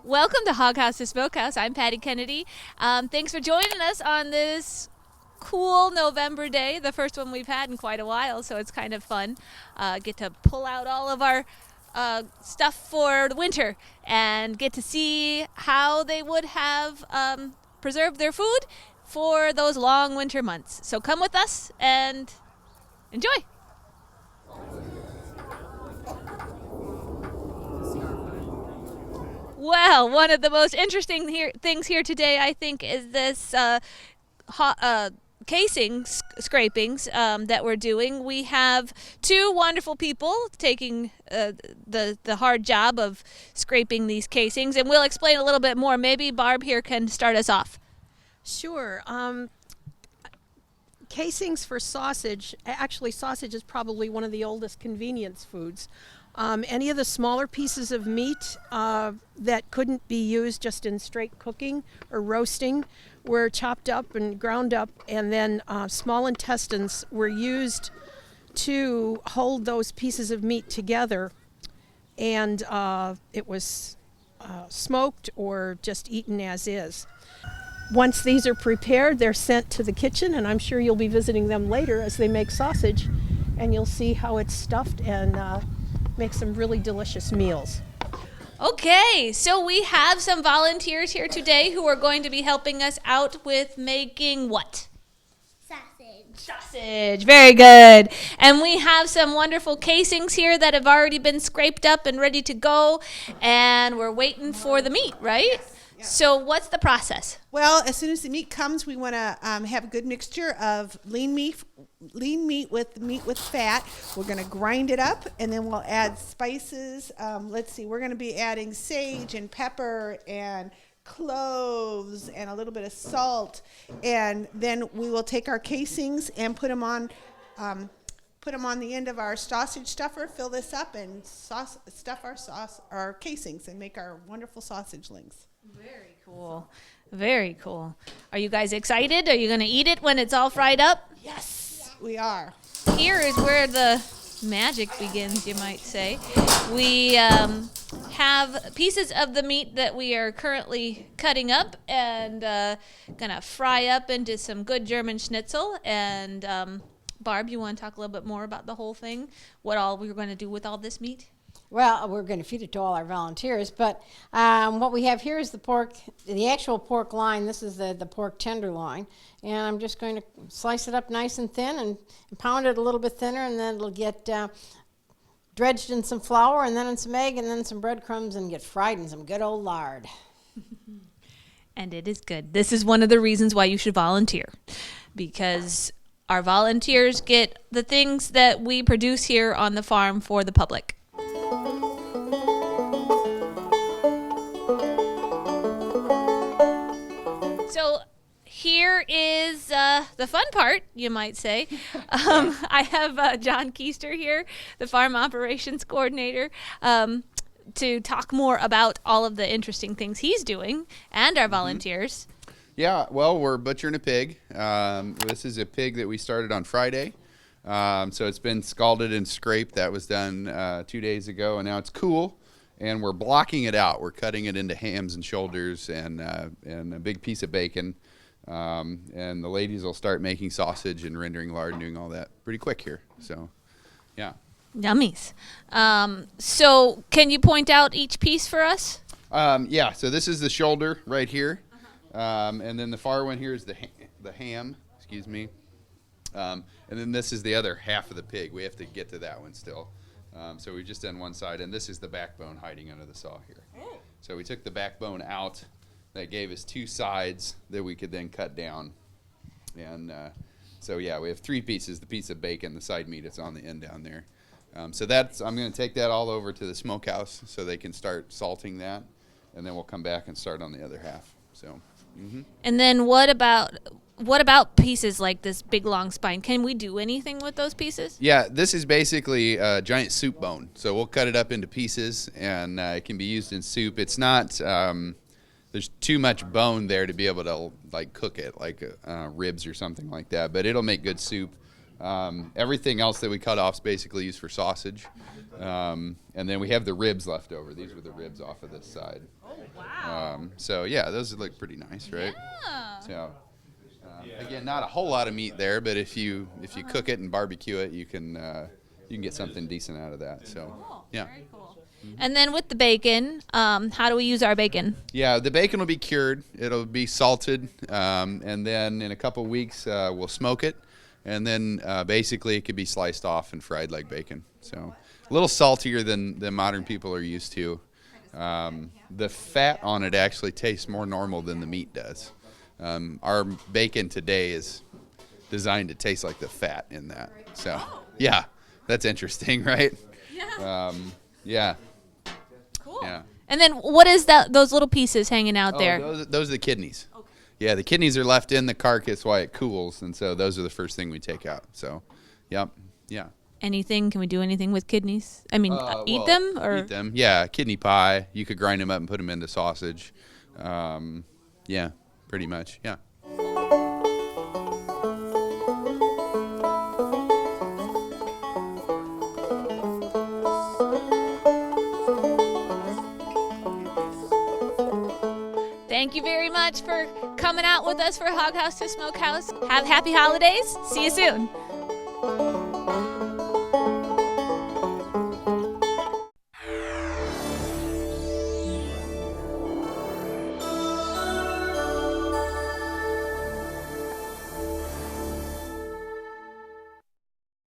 Welcome to Hog House to Smokehouse. I'm Patty Kennedy. Thanks for joining us on this cool November day, the first one we've had in quite a while, so it's kind of fun. Get to pull out all of our stuff for the winter and get to see how they would have preserved their food for those long winter months. So come with us and enjoy. Well, one of the most interesting things here today, I think, is this casing scrapings that we're doing. We have two wonderful people taking the hard job of scraping these casings, and we'll explain a little bit more. Maybe Barb here can start us off. Sure. Casings for sausage, actually sausage is probably one of the oldest convenience foods. Any of the smaller pieces of meat that couldn't be used just in straight cooking or roasting were chopped up and ground up, and then small intestines were used to hold those pieces of meat together, and it was smoked or just eaten as is. Once these are prepared, they're sent to the kitchen, and I'm sure you'll be visiting them later as they make sausage, and you'll see how it's stuffed and make some really delicious meals. Okay, so we have some volunteers here today who are going to be helping us out with making what? Sausage, very good. And we have some wonderful casings here that have already been scraped up and ready to go, and we're waiting for the meat, right? Yes. Yeah. So what's the process? Well, as soon as the meat comes, we want to have a good mixture of lean meat with fat. We're going to grind it up, and then we'll add spices. Let's see, we're going to be adding sage and pepper and cloves and a little bit of salt, and then we will take our casings and put them on the end of our sausage stuffer. Fill this up and stuff our casings, and make our wonderful sausage links. Very cool. Very cool. Are you guys excited? Are you going to eat it when it's all fried up? Yes, we are. Here is where the magic begins, you might say. We have pieces of the meat that we are currently cutting up and going to fry up into some good German schnitzel. And Barb, you want to talk a little bit more about the whole thing? What all we're going to do with all this meat? Well, we're going to feed it to all our volunteers, but what we have here is the pork, the actual pork loin. This is the pork tenderloin, and I'm just going to slice it up nice and thin and pound it a little bit thinner, and then it'll get dredged in some flour and then in some egg and then some breadcrumbs and get fried in some good old lard. And it is good. This is one of the reasons why you should volunteer, because our volunteers get the things that we produce here on the farm for the public. So here is the fun part, you might say. I have Jon Kuester here, the farm operations coordinator, to talk more about all of the interesting things he's doing and our volunteers. Yeah, well, we're butchering a pig. This is a pig that we started on Friday. So it's been scalded and scraped. That was done 2 days ago, and now it's cool. And we're blocking it out. We're cutting it into hams and shoulders and a big piece of bacon. And the ladies will start making sausage and rendering lard and doing all that pretty quick here. So, yeah. Yummies. So can you point out each piece for us? Yeah, so this is the shoulder right here. And then the far one here is the ham, excuse me. And then this is the other half of the pig. We have to get to that one still. So we've just done one side, and this is the backbone hiding under the saw here. So we took the backbone out. That gave us two sides that we could then cut down. And so, yeah, we have three pieces, the piece of bacon, the side meat, it's on the end down there. So I'm going to take that all over to the smokehouse so they can start salting that, and then we'll come back and start on the other half. So. Mm-hmm. And then what about pieces like this big long spine? Can we do anything with those pieces? Yeah, this is basically a giant soup bone. So we'll cut it up into pieces, and it can be used in soup. It's not there's too much bone there to be able to like cook it like ribs or something like that, but it'll make good soup. Everything else that we cut off is basically used for sausage. And then we have the ribs left over. These were the ribs off of this side. Oh, wow. So yeah, those look pretty nice, right? Yeah. So again, not a whole lot of meat there, but if you cook it and barbecue it, you can get something decent out of that. So Cool. yeah. Very cool. And then with the bacon, how do we use our bacon? Yeah, the bacon will be cured. It'll be salted, and then in a couple weeks we'll smoke it, and then basically it could be sliced off and fried like bacon. So a little saltier than modern people are used to. The fat on it actually tastes more normal than the meat does. Our bacon today is designed to taste like the fat in that. So yeah, that's interesting, right? Yeah. Yeah. Cool. Yeah. And then what is that? Those little pieces hanging out there? Those are the kidneys. Okay. Yeah, the kidneys are left in the carcass while it cools, and so those are the first thing we take out. So, yep, yeah. Anything? Can we do anything with kidneys? I mean, eat Well, them or? eat them? Yeah, kidney pie. You could grind them up and put them into sausage. Yeah, pretty much. Yeah. Thank you very much for coming out with us for Hog House to Smokehouse. Have happy holidays. See you soon.